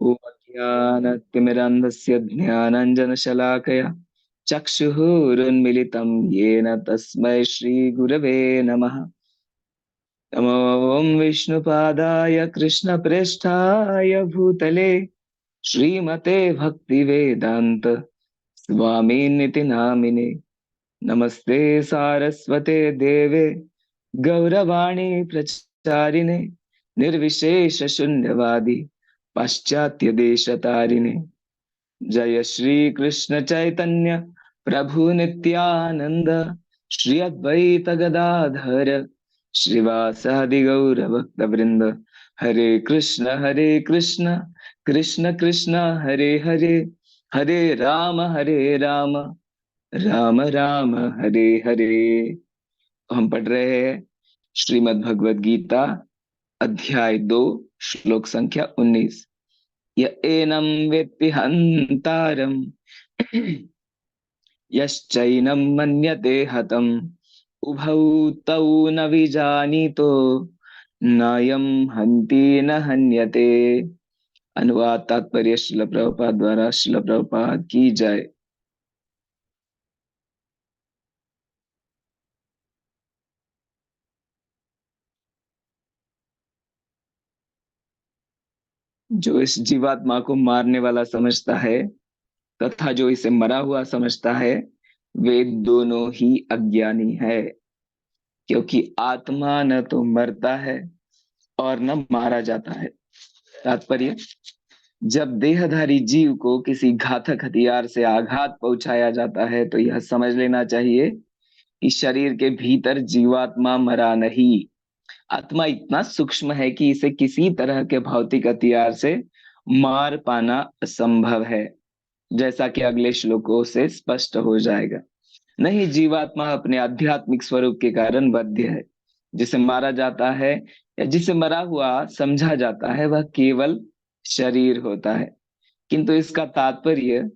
ॐ अज्ञानतिमिरन्धस्य ज्ञानाञ्जनशलाकया चक्षुरुन्मिलितं येन तस्मै श्रीगुरवे नमः। नमो विष्णुपादाय कृष्णप्रेष्ठाय भूतले श्रीमते भक्तिवेदान्त स्वामिनिति नामिने। नमस्ते सारस्वते देवे गौरवाणी प्रचारिणे निर्विशेष शून्यवादी पाश्चात्य देश तारिणे। जय श्री कृष्ण चैतन्य प्रभु नित्यानंद श्री अद्वैत गदाधर श्रीवासादि गौर भक्त वृंद। हरे कृष्ण कृष्ण कृष्ण हरे हरे, हरे राम राम राम हरे हरे। हम पढ़ रहे हैं श्रीमद् भगवद गीता अध्याय 2 श्लोक संख्या 19। य एनं वेत्ति हन्तारम् यश्चैनं मन्यते हतम् उभौ तौ न विजानीतो नायं हन्ति न हन्यते। अनुवाद तात्पर्य श्रील प्रभुपाद द्वारा। श्रील प्रभुपाद की जय। जो इस जीवात्मा को मारने वाला समझता है तथा जो इसे मरा हुआ समझता है वे दोनों ही अज्ञानी है, क्योंकि आत्मा न तो मरता है और न मारा जाता है। तात्पर्य, जब देहधारी जीव को किसी घातक हथियार से आघात पहुंचाया जाता है तो यह समझ लेना चाहिए कि शरीर के भीतर जीवात्मा मरा नहीं। आत्मा इतना सूक्ष्म है कि इसे किसी तरह के भौतिक हथियार से मार पाना असंभव है, जैसा कि अगले श्लोकों से स्पष्ट हो जाएगा। नहीं, जीवात्मा अपने आध्यात्मिक स्वरूप के कारण बद्ध है। जिसे मारा जाता है या जिसे मरा हुआ समझा जाता है वह केवल शरीर होता है, किंतु इसका तात्पर्य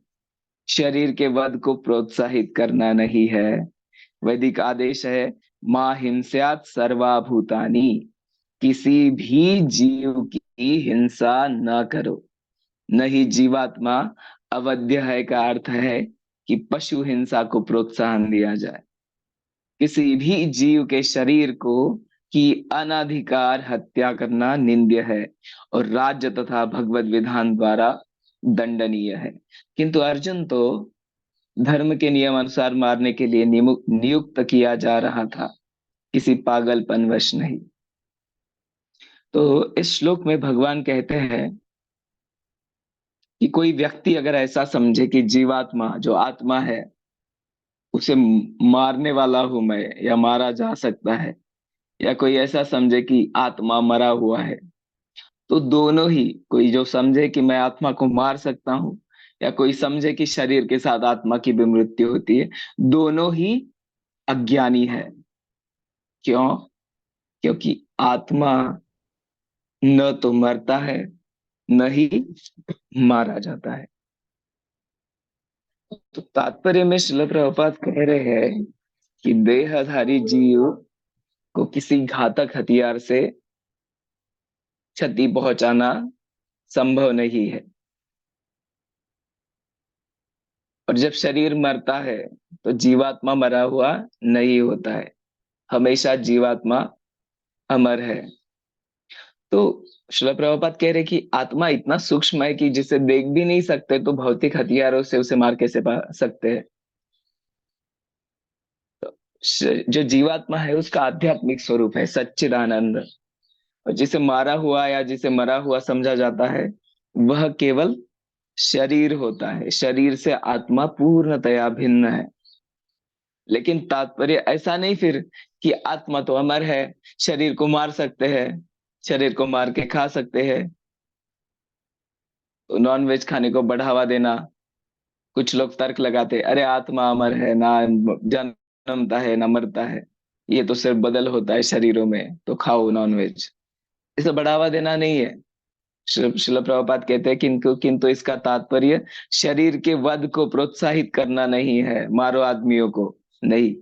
शरीर के वध को प्रोत्साहित करना नहीं है। वैदिक आदेश है मां हिंस्यात् सर्वाभूतानि, किसी भी जीव की हिंसा न करो। नहीं, जीवात्मा अवध्य है का अर्थ है कि पशु हिंसा को प्रोत्साहन दिया जाए। किसी भी जीव के शरीर को की अनाधिकार हत्या करना निंद्य है और राज्य तथा भगवत विधान द्वारा दंडनीय है। किंतु अर्जुन तो धर्म के नियम अनुसार मारने के लिए नियुक्त किया जा रहा था, किसी पागलपनवश नहीं। तो इस श्लोक में भगवान कहते हैं कि कोई व्यक्ति अगर ऐसा समझे कि जीवात्मा जो आत्मा है उसे मारने वाला हूं मैं या मारा जा सकता है, या कोई ऐसा समझे कि आत्मा मरा हुआ है, तो दोनों ही, कोई जो समझे कि मैं आत्मा को मार सकता हूं या कोई समझे कि शरीर के साथ आत्मा की भी मृत्यु होती है, दोनों ही अज्ञानी है। क्यों? क्योंकि आत्मा न तो मरता है न ही मारा जाता है। तो तात्पर्य में श्रील प्रभुपाद कह रहे हैं कि देहधारी जीव को किसी घातक हथियार से क्षति पहुंचाना संभव नहीं है। और जब शरीर मरता है तो जीवात्मा मरा हुआ नहीं होता है, हमेशा जीवात्मा अमर है। तो श्रील प्रभुपाद कह रहे कि आत्मा इतना सूक्ष्म है कि जिसे देख भी नहीं सकते तो भौतिक हथियारों से उसे मार कैसे पा सकते हैं। जो जीवात्मा है उसका आध्यात्मिक स्वरूप है सच्चिदानंद, और जिसे मारा हुआ या जिसे मरा हुआ समझा जाता है वह केवल शरीर होता है। शरीर से आत्मा पूर्णतया भिन्न है। लेकिन तात्पर्य ऐसा नहीं फिर कि आत्मा तो अमर है, शरीर को मार सकते हैं, शरीर को मार के खा सकते हैं। तो नॉन वेज खाने को बढ़ावा देना, कुछ लोग तर्क लगाते अरे आत्मा अमर है, ना जन्मता है ना मरता है, ये तो सिर्फ बदल होता है शरीरों में, तो खाओ नॉन वेज। इसे बढ़ावा देना नहीं है। शिल प्रभुपाद कहते हैं किंतु इसका तात्पर्य शरीर के वध को प्रोत्साहित करना नहीं है, मारो आदमियों को नहीं।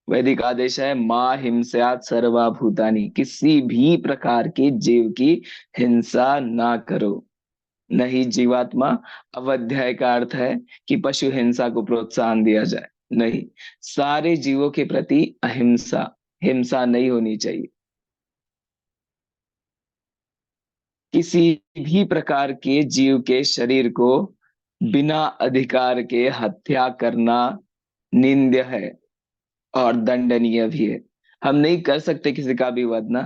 वैदिक आदेश है मां हिंस्यात् सर्वभूतानि, किसी भी प्रकार के जीव की हिंसा ना करो। नहीं जीवात्मा। अवध्याय का अर्थ है कि पशु हिंसा को प्रोत्साहन दिया जाए, नहीं। सारे जीवों के प्रति अहिंसा, हिंसा नहीं होनी चाहिए। किसी भी प्रकार के जीव के शरीर को बिना अधिकार के हत्या करना निंद्य है और दंडनीय भी है। हम नहीं कर सकते किसी का भी वध ना,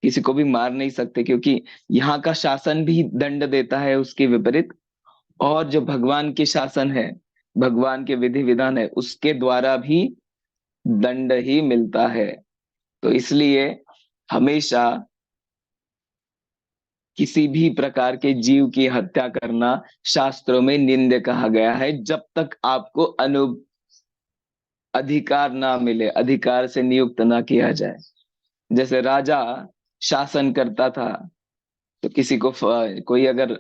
किसी को भी मार नहीं सकते, क्योंकि यहाँ का शासन भी दंड देता है उसके विपरीत। और जो भगवान के शासन है, भगवान के विधि विधान है, उसके द्वारा भी दंड ही मिलता है। तो इसलिए हमेशा किसी भी प्रकार के जीव की हत्या करना शास्त्रों में निंद्य कहा गया है, जब तक आपको अधिकार ना मिले, अधिकार से नियुक्त ना किया जाए। जैसे राजा शासन करता था, तो किसी को कोई अगर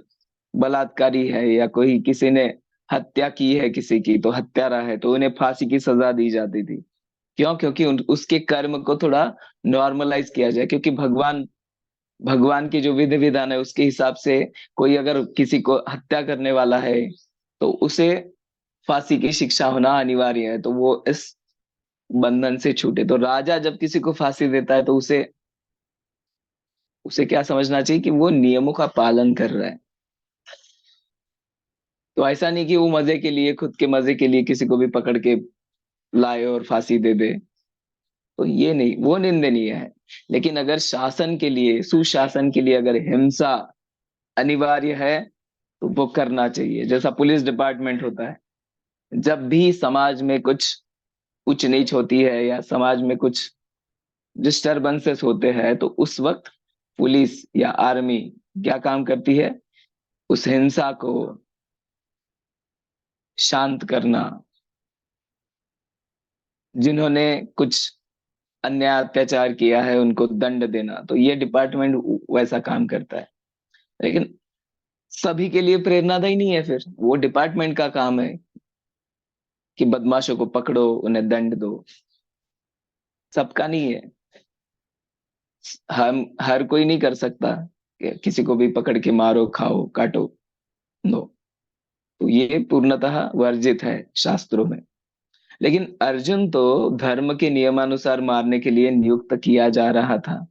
बलात्कारी है या कोई किसी ने हत्या की है किसी की, तो हत्यारा है, तो उन्हें फांसी की सजा दी जाती थी। क्यों? क्योंकि उसके कर्म को थोड़ा नॉर्मलाइज किया जाए, क्योंकि भगवान भगवान की जो विधि विधान है उसके हिसाब से कोई अगर किसी को हत्या करने वाला है, तो उसे फांसी की शिक्षा होना अनिवार्य है, तो वो इस बंधन से छूटे। तो राजा जब किसी को फांसी देता है, तो उसे उसे क्या समझना चाहिए कि वो नियमों का पालन कर रहा है। तो ऐसा नहीं कि वो मजे के लिए, खुद के मजे के लिए किसी को भी पकड़ के लाए और फांसी दे दे। तो ये नहीं, वो निंदनीय है। लेकिन अगर शासन के लिए, सुशासन के लिए अगर हिंसा अनिवार्य है, तो वो करना चाहिए। जैसा पुलिस डिपार्टमेंट होता है, जब भी समाज में कुछ ऊंच नीच होती है या समाज में कुछ डिस्टरबेंसेस होते हैं, तो उस वक्त पुलिस या आर्मी क्या काम करती है? उस हिंसा को शांत करना, जिन्होंने कुछ अन्याय अत्याचार किया है उनको दंड देना, तो ये डिपार्टमेंट वैसा काम करता है। लेकिन सभी के लिए प्रेरणादायी नहीं है। फिर वो डिपार्टमेंट का काम है कि बदमाशों को पकड़ो, उन्हें दंड दो। सबका नहीं है। हम हर कोई नहीं कर सकता कि किसी को भी पकड़ के मारो, खाओ, काटो। नो। तो ये पूर्णतः वर्जित है शास्त्रों में। लेकिन अर्जुन तो धर्म के नियमानुसार मारने के लिए नियुक्त किया जा रहा था।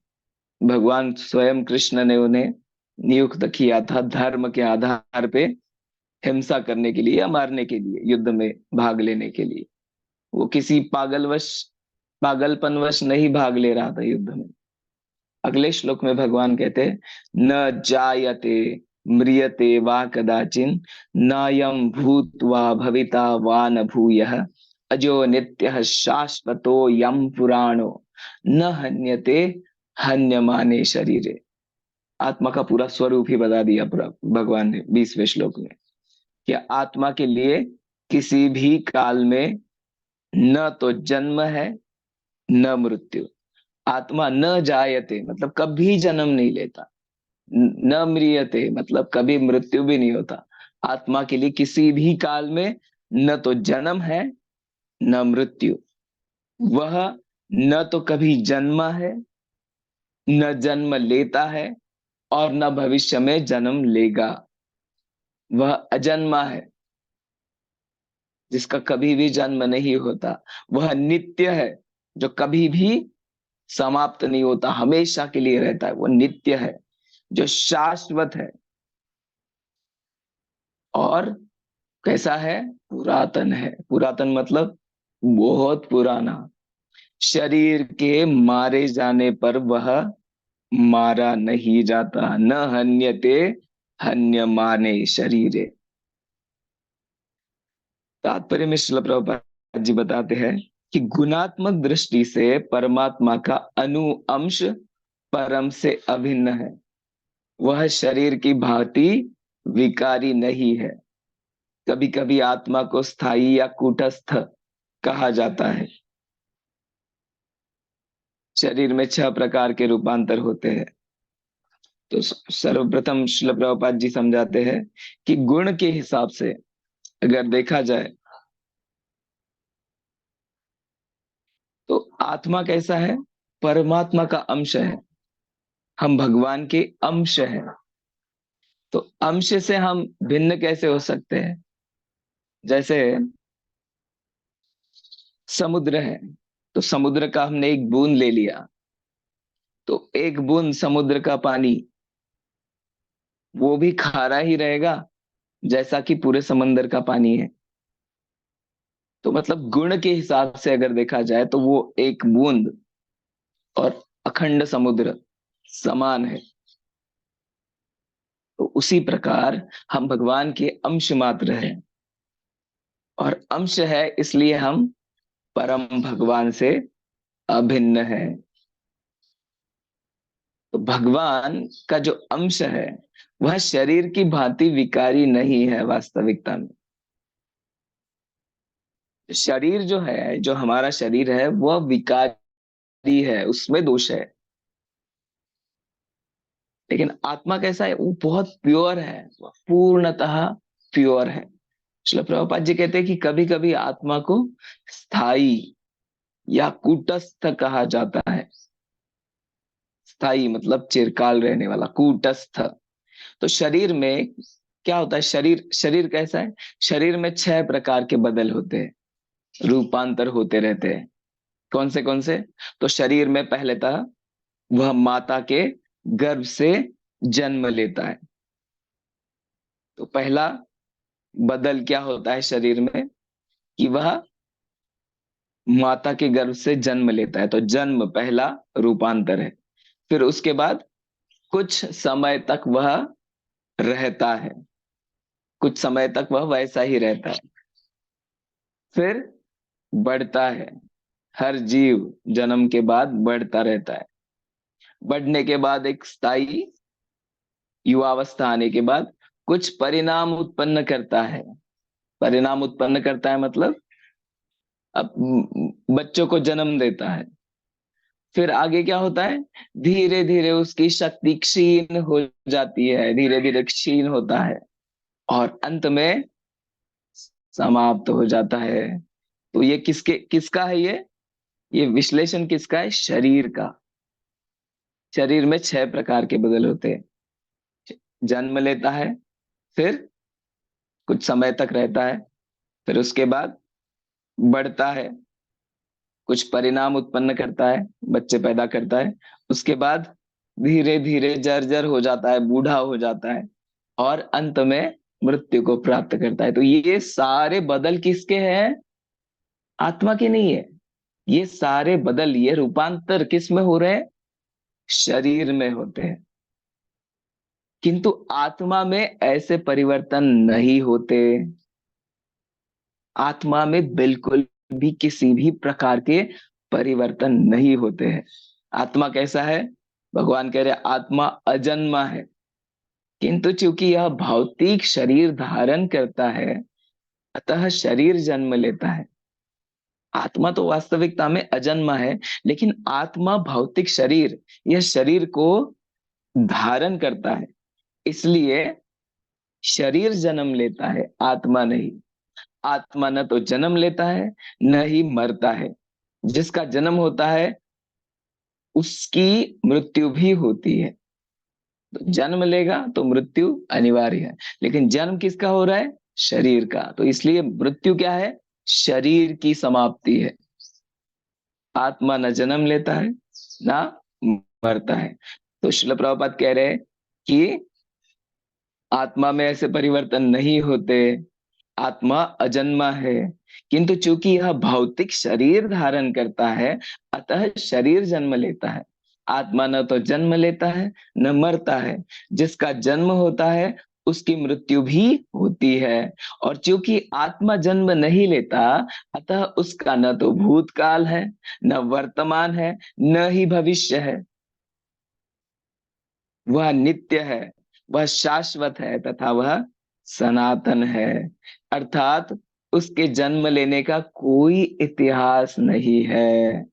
भगवान स्वयं कृष्ण ने उन्हें नियुक्त किया था धर्म के आधार पे हिंसा करने के लिए या मारने के लिए, युद्ध में भाग लेने के लिए। वो किसी पागलपनवश नहीं भाग ले रहा था युद्ध में। अगले श्लोक में भगवान कहते हैं, न जायते म्रियते वा कदाचिन, नायं भूत्वा भविता वा न भूयः, अजो नित्यः शाश्वतो यम पुराणो, न हन्यते हन्यमाने शरीरे। आत्मा का पूरा स्वरूप ही बता दिया पूरा भगवान ने 20वें श्लोक में, कि आत्मा के लिए किसी भी काल में न तो जन्म है, न मृत्यु। आत्मा न जायते मतलब कभी जन्म नहीं लेता, न म्रियते मतलब कभी मृत्यु भी नहीं होता। आत्मा के लिए किसी भी काल में न तो जन्म है, न मृत्यु। वह न तो कभी जन्मा है, न जन्म लेता है, और न भविष्य में जन्म लेगा। वह अजन्मा है, जिसका कभी भी जन्म नहीं होता। वह नित्य है, जो कभी भी समाप्त नहीं होता, हमेशा के लिए रहता है। वो नित्य है, जो शाश्वत है। और कैसा है? पुरातन है। पुरातन मतलब बहुत पुराना। शरीर के मारे जाने पर वह मारा नहीं जाता। न हन्यते हन्यमाने शरीरे। तात्पर्य में श्रील प्रभुपाद जी बताते हैं कि गुणात्मक दृष्टि से परमात्मा का अनु अंश परम से अभिन्न है। वह शरीर की भांति विकारी नहीं है। कभी कभी आत्मा को स्थायी या कूटस्थ कहा जाता है। शरीर में 6 प्रकार के रूपांतर होते हैं। तो सर्वप्रथम श्रील प्रभुपाद जी समझाते हैं कि गुण के हिसाब से अगर देखा जाए, तो आत्मा कैसा है? परमात्मा का अंश है। हम भगवान के अंश हैं। तो अंश से हम भिन्न कैसे हो सकते हैं? जैसे समुद्र है, तो समुद्र का हमने एक बूंद ले लिया, तो एक बूंद समुद्र का पानी वो भी खारा ही रहेगा जैसा कि पूरे समंदर का पानी है। तो मतलब गुण के हिसाब से अगर देखा जाए तो वो एक बूंद और अखंड समुद्र समान है। तो उसी प्रकार हम भगवान के अंश मात्र हैं, और अंश है इसलिए हम परम भगवान से अभिन्न है। तो भगवान का जो अंश है वह शरीर की भांति विकारी नहीं है वास्तविकता में। शरीर जो है, जो हमारा शरीर है, वह विकारी है, उसमें दोष है। लेकिन आत्मा कैसा है? वो बहुत प्योर है, वह पूर्णतः प्योर है। श्रील प्रभुपाद जी कहते हैं कि कभी कभी आत्मा को स्थाई या कूटस्थ कहा जाता है। स्थाई मतलब चिरकाल रहने वाला, कूटस्थ। तो शरीर में क्या होता है? शरीर शरीर कैसा है? शरीर में 6 प्रकार के बदल होते हैं, रूपांतर होते रहते हैं। कौन से? तो शरीर में पहले था, वह माता के गर्भ से जन्म लेता है। तो पहला बदल क्या होता है शरीर में? कि वह माता के गर्भ से जन्म लेता है, तो जन्म पहला रूपांतर है। फिर उसके बाद कुछ समय तक वह रहता है, कुछ समय तक वह वैसा ही रहता है। फिर बढ़ता है, हर जीव जन्म के बाद बढ़ता रहता है। बढ़ने के बाद एक स्थायी युवावस्था आने के बाद कुछ परिणाम उत्पन्न करता है। परिणाम उत्पन्न करता है मतलब अब बच्चों को जन्म देता है। फिर आगे क्या होता है? धीरे धीरे उसकी शक्ति क्षीण हो जाती है, धीरे धीरे क्षीण होता है, और अंत में समाप्त हो जाता है। तो ये किसका है? ये विश्लेषण किसका है? शरीर का। शरीर में 6 प्रकार के बदल होते हैं। जन्म लेता है, फिर कुछ समय तक रहता है, फिर उसके बाद बढ़ता है, कुछ परिणाम उत्पन्न करता है, बच्चे पैदा करता है। उसके बाद धीरे धीरे जर्जर हो जाता है, बूढ़ा हो जाता है, और अंत में मृत्यु को प्राप्त करता है। तो ये सारे बदल किसके हैं? आत्मा के नहीं है। ये सारे बदल, ये रूपांतर किस में हो रहे हैं? शरीर में होते हैं। किंतु आत्मा में ऐसे परिवर्तन नहीं होते। आत्मा में बिल्कुल भी किसी भी प्रकार के परिवर्तन नहीं होते हैं। आत्मा कैसा है? भगवान कह रहे आत्मा अजन्मा है, किंतु चूंकि यह भौतिक शरीर धारण करता है, अतः शरीर जन्म लेता है। आत्मा तो वास्तविकता में अजन्मा है, लेकिन आत्मा भौतिक शरीर, यह शरीर को धारण करता है, इसलिए शरीर जन्म लेता है, आत्मा नहीं। आत्मा न तो जन्म लेता है, न ही मरता है। जिसका जन्म होता है उसकी मृत्यु भी होती है। तो जन्म लेगा तो मृत्यु अनिवार्य है, लेकिन जन्म किसका हो रहा है? शरीर का। तो इसलिए मृत्यु क्या है? शरीर की समाप्ति है। आत्मा न जन्म लेता है, ना मरता है। तो श्रील प्रभुपाद कह रहे हैं कि आत्मा में ऐसे परिवर्तन नहीं होते, आत्मा अजन्मा है, किंतु चूंकि यह भौतिक शरीर धारण करता है, अतः शरीर जन्म लेता है। आत्मा न तो जन्म लेता है, न मरता है। जिसका जन्म होता है उसकी मृत्यु भी होती है। और चूंकि आत्मा जन्म नहीं लेता, अतः उसका न तो भूतकाल है, न वर्तमान है, न ही भविष्य है। वह नित्य है, वह शाश्वत है, तथा वह सनातन है। अर्थात उसके जन्म लेने का कोई इतिहास नहीं है।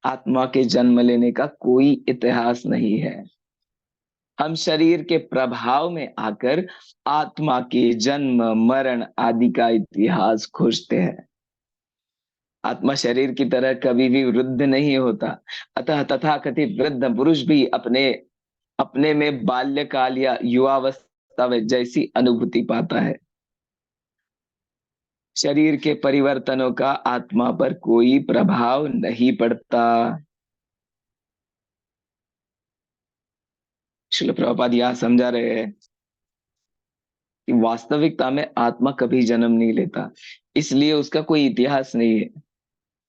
आत्मा के जन्म लेने का कोई इतिहास नहीं है। हम शरीर के प्रभाव में आकर आत्मा के जन्म मरण आदि का इतिहास खोजते हैं। आत्मा शरीर की तरह कभी भी वृद्ध नहीं होता। अतः तथाकथित वृद्ध पुरुष भी अपने अपने में बाल्यकाल या युवावस्था जैसी अनुभूति पाता है। शरीर के परिवर्तनों का आत्मा पर कोई प्रभाव नहीं पड़ता। श्रील प्रभुपाद यह समझा रहे हैं कि वास्तविकता में आत्मा कभी जन्म नहीं लेता, इसलिए उसका कोई इतिहास नहीं है।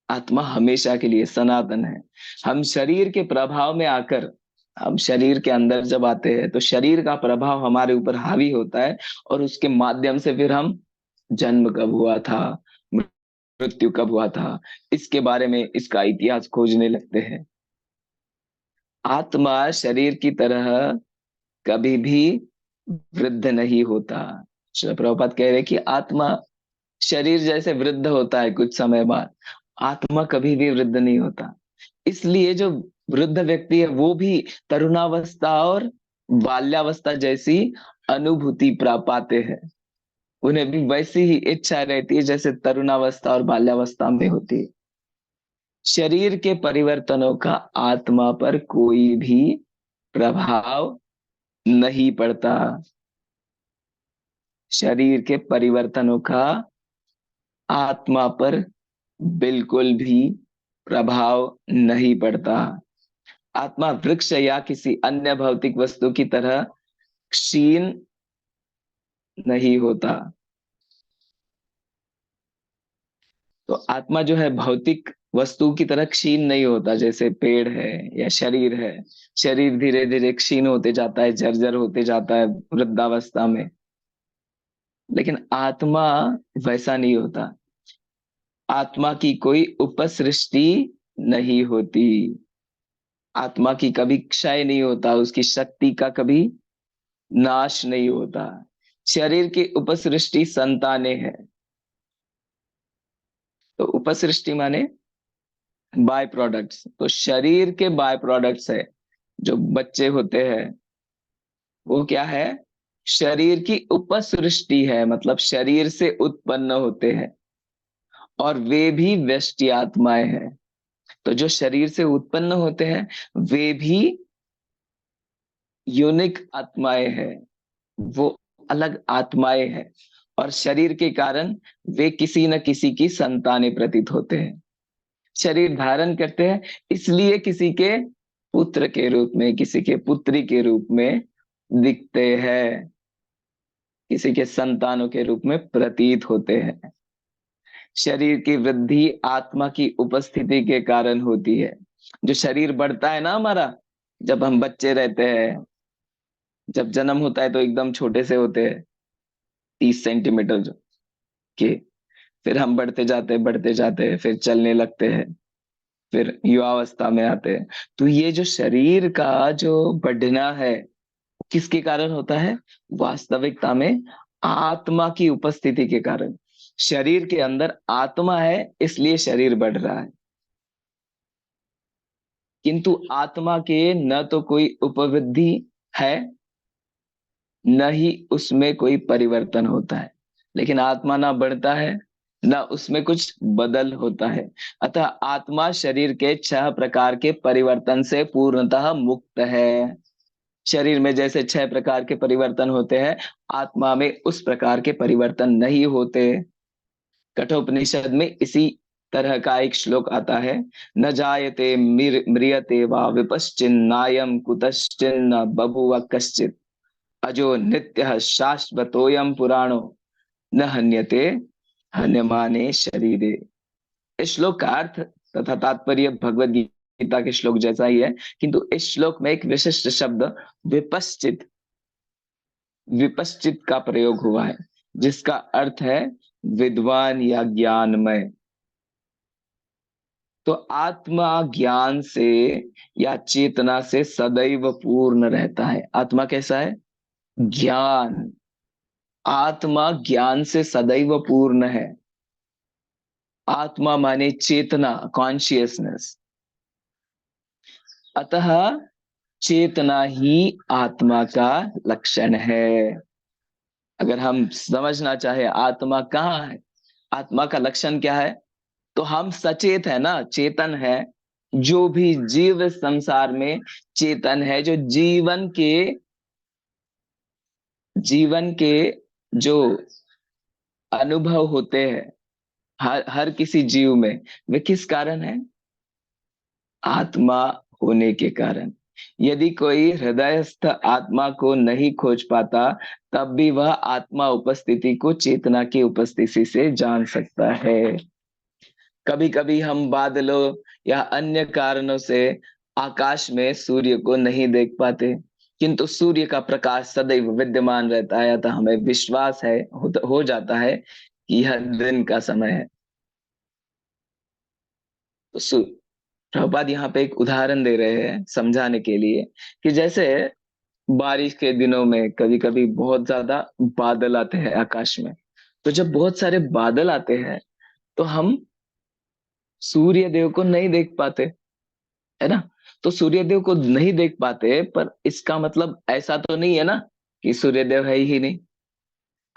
आत्मा हमेशा के लिए सनातन है। हम शरीर के प्रभाव में आकर, हम शरीर के अंदर जब आते हैं तो शरीर का प्रभाव हमारे ऊपर हावी होता है, और उसके माध्यम से फिर हम जन्म कब हुआ था, मृत्यु कब हुआ था, इसके बारे में इसका इतिहास खोजने लगते हैं। आत्मा शरीर की तरह कभी भी वृद्ध नहीं होता। श्रील प्रभुपाद कह रहे हैं कि आत्मा शरीर जैसे वृद्ध होता है कुछ समय बाद, आत्मा कभी भी वृद्ध नहीं होता। इसलिए जो वृद्ध व्यक्ति है वो भी तरुणावस्था और बाल्यावस्था जैसी अनुभूति प्राप्त पाते हैं। उन्हें भी वैसी ही इच्छा रहती है जैसे तरुणावस्था और बाल्यावस्था में होती है। शरीर के परिवर्तनों का आत्मा पर कोई भी प्रभाव नहीं पड़ता। शरीर के परिवर्तनों का आत्मा पर बिल्कुल भी प्रभाव नहीं पड़ता। आत्मा वृक्ष या किसी अन्य भौतिक वस्तु की तरह क्षीण नहीं होता। तो आत्मा जो है भौतिक वस्तु की तरह क्षीण नहीं होता, जैसे पेड़ है या शरीर है। शरीर धीरे धीरे क्षीण होते जाता है, जर्जर होते जाता है वृद्धावस्था में, लेकिन आत्मा वैसा नहीं होता। आत्मा की कोई उपसृष्टि नहीं होती। आत्मा की कभी क्षय नहीं होता, उसकी शक्ति का कभी नाश नहीं होता। शरीर की उपसृष्टि संतानें हैं। तो उपसृष्टि माने बाय प्रोडक्ट्स, तो शरीर के बाय प्रोडक्ट्स है। जो बच्चे होते हैं वो क्या है, शरीर की उपसृष्टि है, मतलब शरीर से उत्पन्न होते हैं, और वे भी व्यष्टि आत्माएं हैं। तो जो शरीर से उत्पन्न होते हैं वे भी यूनिक आत्माएं हैं, वो अलग आत्माएं हैं, और शरीर के कारण वे किसी न किसी की संतानें प्रतीत होते हैं। शरीर धारण करते हैं इसलिए किसी के पुत्र के रूप में, किसी के पुत्री के रूप में दिखते हैं, किसी के संतानों के रूप में प्रतीत होते हैं। शरीर की वृद्धि आत्मा की उपस्थिति के कारण होती है। जो शरीर बढ़ता है ना हमारा, जब हम बच्चे रहते हैं, जब जन्म होता है तो एकदम छोटे से होते हैं, 30 सेंटीमीटर के, फिर हम बढ़ते जाते हैं, फिर चलने लगते हैं, फिर युवावस्था में आते हैं। तो ये जो शरीर का जो बढ़ना है किसके कारण होता है, वास्तविकता में आत्मा की उपस्थिति के कारण। शरीर के अंदर आत्मा है इसलिए शरीर बढ़ रहा है, किंतु आत्मा के न तो कोई उपवृद्धि है, न ही उसमें कोई परिवर्तन होता है। लेकिन आत्मा ना बढ़ता है न उसमें कुछ बदल होता है। अतः आत्मा शरीर के 6 प्रकार के परिवर्तन से पूर्णतः मुक्त है। शरीर में जैसे 6 प्रकार के परिवर्तन होते हैं, आत्मा में उस प्रकार के परिवर्तन नहीं होते। कठोपनिषद में इसी तरह का एक श्लोक आता है, न जायते म्रियते वा विपश्चिन्नायम कुतश्चिन्न बभुव कश्चित अजो नित्यः शाश्वतोयम पुराणो न हन्यते हन्यमाने शरीरे। इस श्लोक का अर्थ तथा तात्पर्य भगवद गीता के श्लोक जैसा ही है, किंतु इस श्लोक में एक विशिष्ट शब्द विपश्चित विपश्चित का प्रयोग हुआ है, जिसका अर्थ है विद्वान या ज्ञानमय। तो आत्मा ज्ञान से या चेतना से सदैव पूर्ण रहता है। आत्मा कैसा है, ज्ञान। आत्मा ज्ञान से सदैव पूर्ण है। आत्मा माने चेतना, कॉन्शियसनेस। अतः चेतना ही आत्मा का लक्षण है। अगर हम समझना चाहे आत्मा कहाँ है, आत्मा का लक्षण क्या है, तो हम सचेत है ना, चेतन है। जो भी जीव संसार में चेतन है, जो जीवन के जीवन के जो अनुभव होते हैं हर हर किसी जीव में, वे किस कारण है? आत्मा होने के कारण। यदि कोई हृदयस्थ आत्मा को नहीं खोज पाता, तब भी वह आत्मा उपस्थिति को चेतना की उपस्थिति से जान सकता है। कभी कभी हम बादलों या अन्य कारणों से आकाश में सूर्य को नहीं देख पाते, किंतु सूर्य का प्रकाश सदैव विद्यमान रहता है, अतः हमें विश्वास है, हो जाता है कि यह दिन का समय है। तो प्रभुपाद यहाँ पे एक उदाहरण दे रहे हैं समझाने के लिए, कि जैसे बारिश के दिनों में कभी कभी बहुत ज्यादा बादल आते हैं आकाश में। तो जब बहुत सारे बादल आते हैं, तो हम सूर्य देव को नहीं देख पाते, है ना? तो सूर्य देव को नहीं देख पाते, पर इसका मतलब ऐसा तो नहीं है ना कि सूर्य देव है ही नहीं।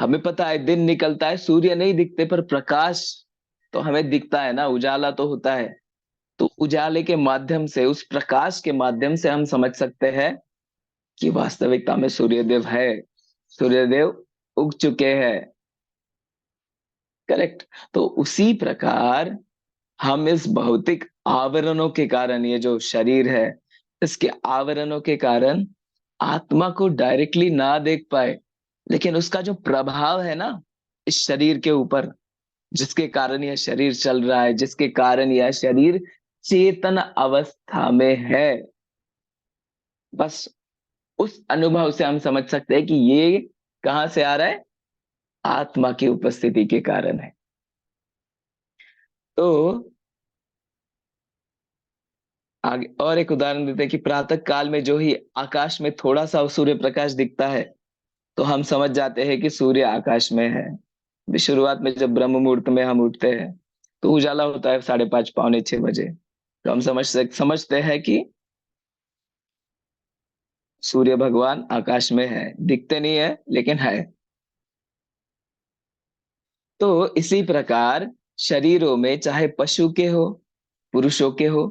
हमें पता है दिन निकलता है, सूर्य नहीं दिखते, पर प्रकाश तो हमें दिखता है ना, उजाला तो होता है। तो उजाले के माध्यम से, उस प्रकाश के माध्यम से हम समझ सकते हैं कि वास्तविकता में सूर्यदेव है, सूर्यदेव उग चुके हैं। करेक्ट। तो उसी प्रकार हम इस भौतिक आवरणों के कारण, ये जो शरीर है, इसके आवरणों के कारण आत्मा को डायरेक्टली ना देख पाए, लेकिन उसका जो प्रभाव है ना इस शरीर के ऊपर, जिसके कारण यह शरीर चल रहा है, जिसके कारण यह शरीर चेतन अवस्था में है, बस उस अनुभव से हम समझ सकते हैं कि ये कहां से आ रहा है? आत्मा की उपस्थिति के कारण है। तो आगे और एक उदाहरण देते हैं कि प्रातः काल में जो ही आकाश में थोड़ा सा सूर्य प्रकाश दिखता है, तो हम समझ जाते हैं कि सूर्य आकाश में है। भी शुरुआत में जब ब्रह्म मुहूर्त में हम उठते हैं, तो उजाला होता है 5:30 6:45। तो हम समझते हैं कि सूर्य भगवान आकाश में है, दिखते नहीं है लेकिन है। तो इसी प्रकार शरीरों में, चाहे पशु के हो पुरुषों के हो,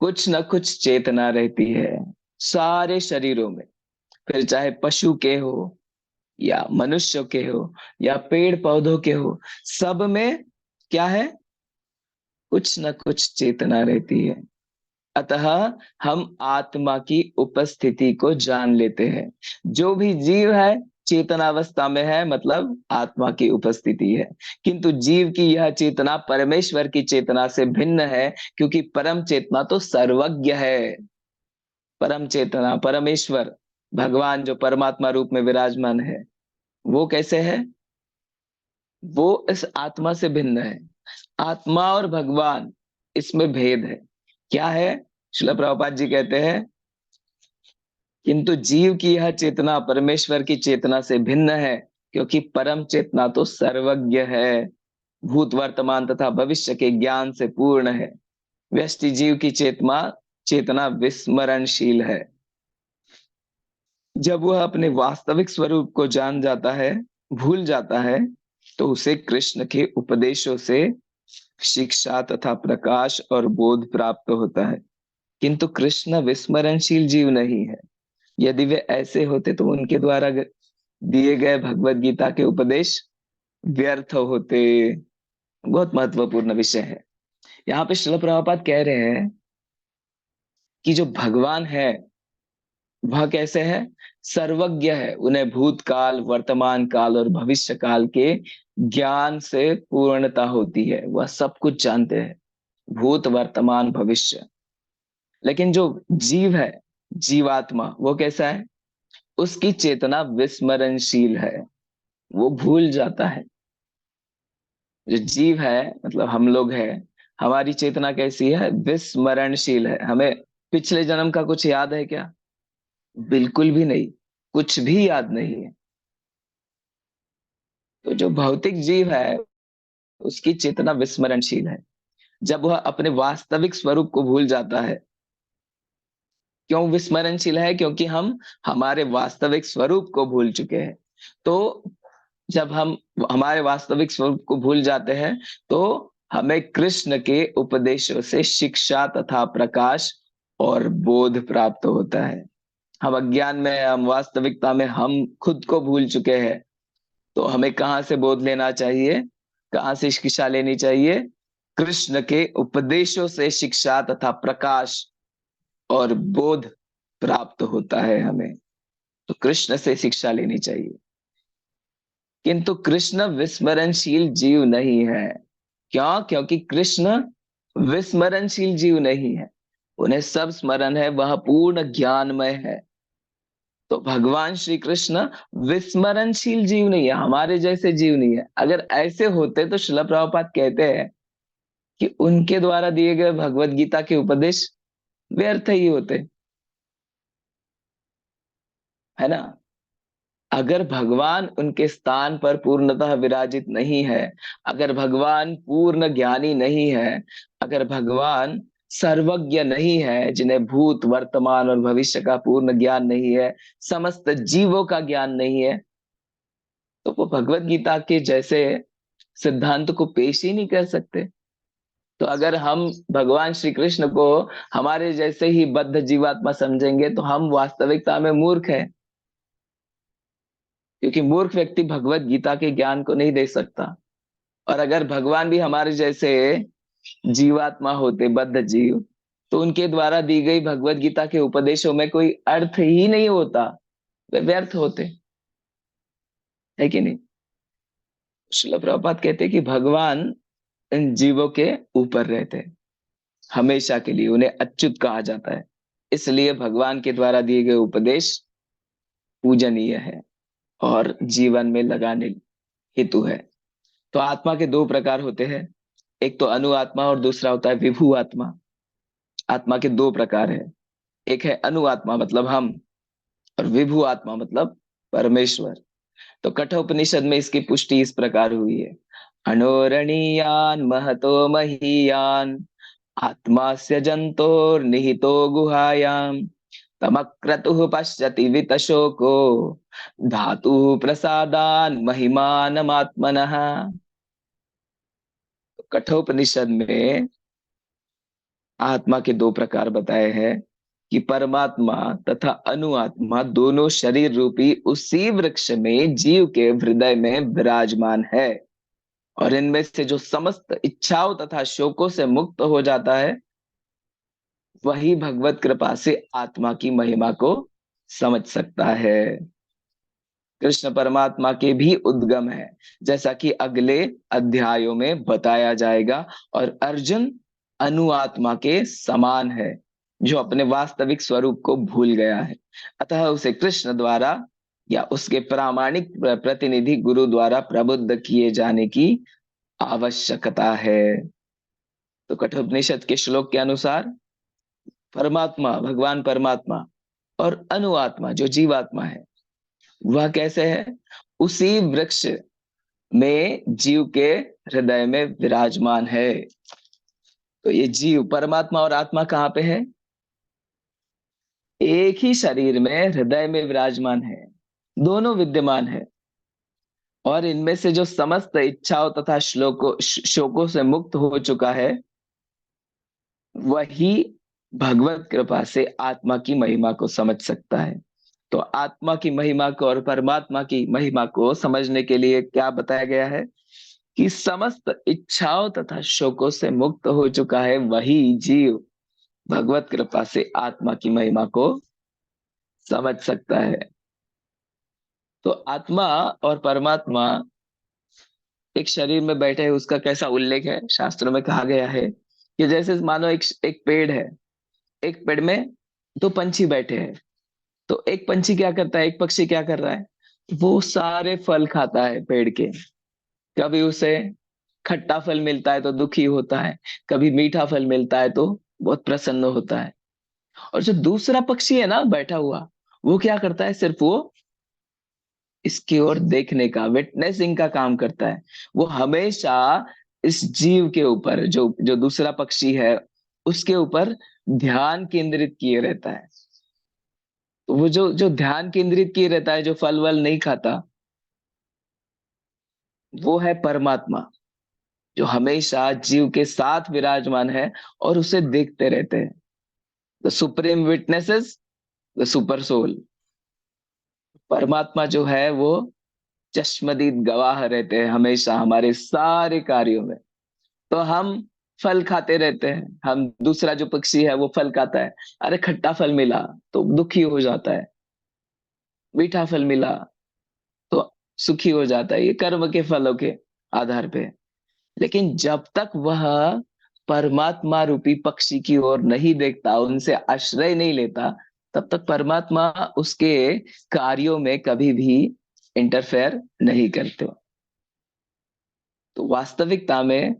कुछ न कुछ चेतना रहती है, सारे शरीरों में। फिर चाहे पशु के हो या मनुष्य के हो या पेड़ पौधों के हो, सब में क्या है? कुछ न कुछ चेतना रहती है। अतः हम आत्मा की उपस्थिति को जान लेते हैं। जो भी जीव है चेतनावस्था में है, मतलब आत्मा की उपस्थिति है। किंतु जीव की यह चेतना परमेश्वर की चेतना से भिन्न है, क्योंकि परम चेतना तो सर्वज्ञ है। परम चेतना परमेश्वर भगवान जो परमात्मा रूप में विराजमान है, वो कैसे है? वो इस आत्मा से भिन्न है। आत्मा और भगवान, इसमें भेद है। क्या है? श्रील प्रभुपाद जी कहते हैं, किंतु जीव की यह चेतना परमेश्वर की चेतना से भिन्न है, क्योंकि परम चेतना तो सर्वज्ञ है, भूत वर्तमान तथा भविष्य के ज्ञान से पूर्ण है। व्यष्टि जीव की चेतना चेतना विस्मरणशील है। जब वह अपने वास्तविक स्वरूप को जान जाता है, भूल जाता है, तो उसे कृष्ण के उपदेशों से शिक्षा तथा प्रकाश और बोध प्राप्त होता है। किंतु कृष्ण विस्मरणशील जीव नहीं है। यदि वे ऐसे होते तो उनके द्वारा दिए गए भगवत गीता के उपदेश व्यर्थ होते। बहुत महत्वपूर्ण विषय है। यहाँ पे श्रील प्रभुपाद कह रहे हैं कि जो भगवान है वह कैसे है? सर्वज्ञ है। उन्हें भूतकाल, वर्तमान काल और भविष्य काल के ज्ञान से पूर्णता होती है, वह सब कुछ जानते हैं, भूत वर्तमान भविष्य। लेकिन जो जीव है, जीवात्मा, वो कैसा है? उसकी चेतना विस्मरणशील है, वो भूल जाता है। जो जीव है, मतलब हम लोग हैं, हमारी चेतना कैसी है? विस्मरणशील है। हमें पिछले जन्म का कुछ याद है क्या? बिल्कुल भी नहीं, कुछ भी याद नहीं है। तो जो भौतिक जीव है, उसकी चेतना विस्मरणशील है। जब वह अपने वास्तविक स्वरूप को भूल जाता है, क्यों विस्मरणशील है? क्योंकि हम हमारे वास्तविक स्वरूप को भूल चुके हैं। तो जब हम हमारे वास्तविक स्वरूप को भूल जाते हैं, तो हमें कृष्ण के उपदेशों से शिक्षा तथा प्रकाश और बोध प्राप्त होता है। हम अज्ञान में, हम वास्तविकता में हम खुद को भूल चुके हैं। तो हमें कहाँ से बोध लेना चाहिए, कहाँ से शिक्षा लेनी चाहिए? कृष्ण के उपदेशों से शिक्षा तथा प्रकाश और बोध प्राप्त होता है हमें। तो कृष्ण से शिक्षा लेनी चाहिए। किंतु कृष्ण विस्मरणशील जीव नहीं है। क्यों? क्योंकि कृष्ण विस्मरणशील जीव नहीं है। उन्हें सब स्मरण है, वह पूर्ण ज्ञानमय है। तो भगवान श्री कृष्ण विस्मरणशील जीव नहीं है, हमारे जैसे जीव नहीं है। अगर ऐसे होते तो श्रील प्रभुपाद कहते हैं कि उनके द्वारा दिए गए भगवत गीता के उपदेश व्यर्थ ही होते, है ना। अगर भगवान उनके स्थान पर पूर्णतः विराजित नहीं है, अगर भगवान पूर्ण ज्ञानी नहीं है, अगर भगवान सर्वज्ञ नहीं है, जिन्हें भूत वर्तमान और भविष्य का पूर्ण ज्ञान नहीं है, समस्त जीवों का ज्ञान नहीं है, तो वो भगवत गीता के जैसे सिद्धांत को पेश ही नहीं कर सकते। तो अगर हम भगवान श्री कृष्ण को हमारे जैसे ही बद्ध जीवात्मा समझेंगे तो हम वास्तविकता में मूर्ख हैं। क्योंकि मूर्ख व्यक्ति भगवत गीता के ज्ञान को नहीं दे सकता। और अगर भगवान भी हमारे जैसे जीवात्मा होते, बद्ध जीव, तो उनके द्वारा दी गई भगवत गीता के उपदेशों में कोई अर्थ ही नहीं होता, वे व्यर्थ होते, है कि नहीं। श्रील प्रभुपाद कहते हैं कि भगवान इन जीवों के ऊपर रहते हैं हमेशा के लिए, उन्हें अच्युत कहा जाता है। इसलिए भगवान के द्वारा दिए गए उपदेश पूजनीय है और जीवन में लगाने हेतु है। तो आत्मा के दो प्रकार होते हैं, एक तो अनु आत्मा और दूसरा होता है विभू आत्मा। आत्मा के दो प्रकार है, एक है अनु आत्मा मतलब हम, और विभू आत्मा मतलब परमेश्वर। तो कठोपनिषद में इसकी पुष्टि इस प्रकार हुई है। अणोरणीयान महतो महीयान आत्मास्य जंतोर्निहितो गुहायाम तमक्रतुः पश्यति वितशोको धातु प्रसादान महिमानमात्मनः। कठोपनिषद में आत्मा के दो प्रकार बताए हैं कि परमात्मा तथा अनुआत्मा दोनों शरीर रूपी उसी वृक्ष में जीव के हृदय में विराजमान है। और इनमें से जो समस्त इच्छाओं तथा शोकों से मुक्त हो जाता है, वही भगवत कृपा से आत्मा की महिमा को समझ सकता है। कृष्ण परमात्मा के भी उद्गम है, जैसा कि अगले अध्यायों में बताया जाएगा। और अर्जुन अनुआत्मा के समान है, जो अपने वास्तविक स्वरूप को भूल गया है। अतः उसे कृष्ण द्वारा या उसके प्रामाणिक प्रतिनिधि गुरु द्वारा प्रबुद्ध किए जाने की आवश्यकता है। तो कठोपनिषद के श्लोक के अनुसार परमात्मा, भगवान परमात्मा, और अनुआत्मा जो जीवात्मा है, वह कैसे है? उसी वृक्ष में जीव के हृदय में विराजमान है। तो ये जीव, परमात्मा और आत्मा कहाँ पे है? एक ही शरीर में हृदय में विराजमान है, दोनों विद्यमान है। और इनमें से जो समस्त इच्छाओं तथा शोकों से मुक्त हो चुका है, वही भगवत कृपा से आत्मा की महिमा को समझ सकता है। तो आत्मा की महिमा को और परमात्मा की महिमा को समझने के लिए क्या बताया गया है कि समस्त इच्छाओं तथा शोकों से मुक्त हो चुका है वही जीव भगवत कृपा से आत्मा की महिमा को समझ सकता है। तो आत्मा और परमात्मा एक शरीर में बैठे हैं, उसका कैसा उल्लेख है शास्त्रों में कहा गया है कि जैसे मानो एक एक पेड़ है, एक पेड़ में दो पंछी बैठे हैं। तो एक पंछी क्या करता है, एक पक्षी क्या कर रहा है, वो सारे फल खाता है पेड़ के। कभी उसे खट्टा फल मिलता है तो दुखी होता है, कभी मीठा फल मिलता है तो बहुत प्रसन्न होता है। और जो दूसरा पक्षी है ना बैठा हुआ, वो क्या करता है, सिर्फ वो इसकी ओर देखने का, विटनेसिंग का काम करता है। वो हमेशा इस जीव के ऊपर, जो जो दूसरा पक्षी है उसके ऊपर ध्यान केंद्रित किए रहता है। तो वो जो जो ध्यान केंद्रित किए रहता है, जो फल वल नहीं खाता, वो है परमात्मा, जो हमेशा जीव के साथ विराजमान है और उसे देखते रहते हैं। The supreme witnesses the super soul. परमात्मा जो है वो चश्मदीद गवाह रहते हैं हमेशा हमारे सारे कार्यों में। तो हम फल खाते रहते हैं, हम दूसरा जो पक्षी है वो फल खाता है, अरे खट्टा फल मिला तो दुखी हो जाता है, मीठा फल मिला तो सुखी हो जाता है, ये कर्म के फलों के आधार पे। लेकिन जब तक वह परमात्मा रूपी पक्षी की ओर नहीं देखता, उनसे आश्रय नहीं लेता, तब तक परमात्मा उसके कार्यों में कभी भी इंटरफेयर नहीं करते। तो वास्तविकता में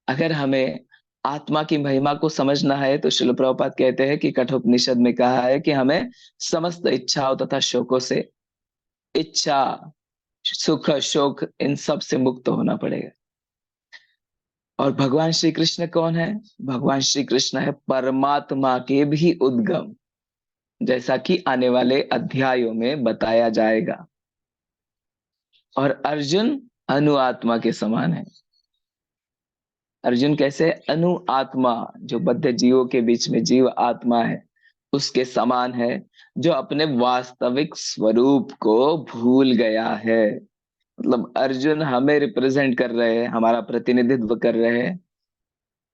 अगर हमें आत्मा की महिमा को समझना है तो श्रील प्रभुपाद कहते हैं कि कठोपनिषद में कहा है कि हमें समस्त इच्छाओं तथा शोकों से, इच्छा, सुख, शोक, इन सब से मुक्त होना पड़ेगा। और भगवान श्री कृष्ण कौन है? भगवान श्री कृष्ण है परमात्मा के भी उद्गम, जैसा कि आने वाले अध्यायों में बताया जाएगा। और अर्जुन अनु आत्मा के समान है। अर्जुन कैसे? अनु आत्मा, जो बद्ध जीवों के बीच में जीव आत्मा है, उसके समान है, जो अपने वास्तविक स्वरूप को भूल गया है। मतलब अर्जुन हमें रिप्रेजेंट कर रहे हैं, हमारा प्रतिनिधित्व कर रहे हैं।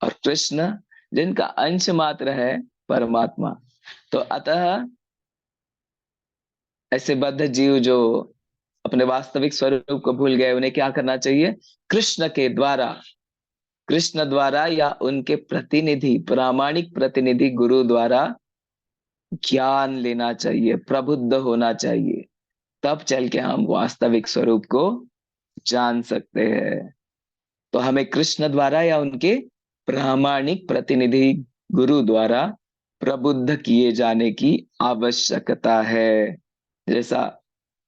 और कृष्ण जिनका अंश मात्र है, परमात्मा। तो अतः ऐसे बद्ध जीव जो अपने वास्तविक स्वरूप को भूल गए, उन्हें क्या करना चाहिए? कृष्ण के द्वारा, कृष्ण द्वारा या उनके प्रतिनिधि, प्रामाणिक प्रतिनिधि गुरु द्वारा ज्ञान लेना चाहिए, प्रबुद्ध होना चाहिए। तब चल के हम वास्तविक स्वरूप को जान सकते हैं। तो हमें कृष्ण द्वारा या उनके प्रामाणिक प्रतिनिधि गुरु द्वारा प्रबुद्ध किए जाने की आवश्यकता है, जैसा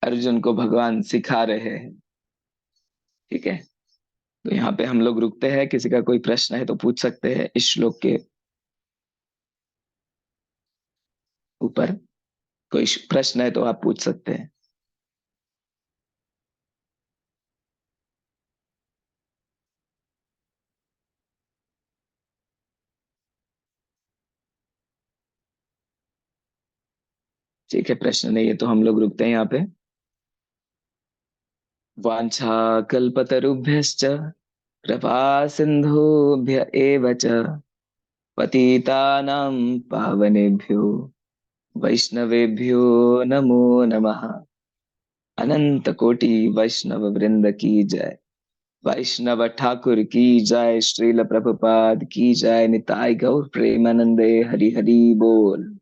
अर्जुन को भगवान सिखा रहे हैं। ठीक है, तो यहाँ पे हम लोग रुकते हैं। किसी का कोई प्रश्न है तो पूछ सकते हैं इस श्लोक के ऊपर। कोई प्रश्न है तो आप पूछ सकते हैं। ठीक है, प्रश्न नहीं है तो हम लोग रुकते हैं यहाँ पे। वाञ्छा कल्पतरुभ्यश्च कृपा सिन्धुभ्य एव च पतितानां पावनेभ्यो वैष्णवेभ्यो नमो नमः। अनंत कोटि वैष्णव वृंद की जय। वैष्णव ठाकुर की जय। श्रील प्रभुपाद की जय। निताय गौर प्रेमानंदे हरि हरि बोल।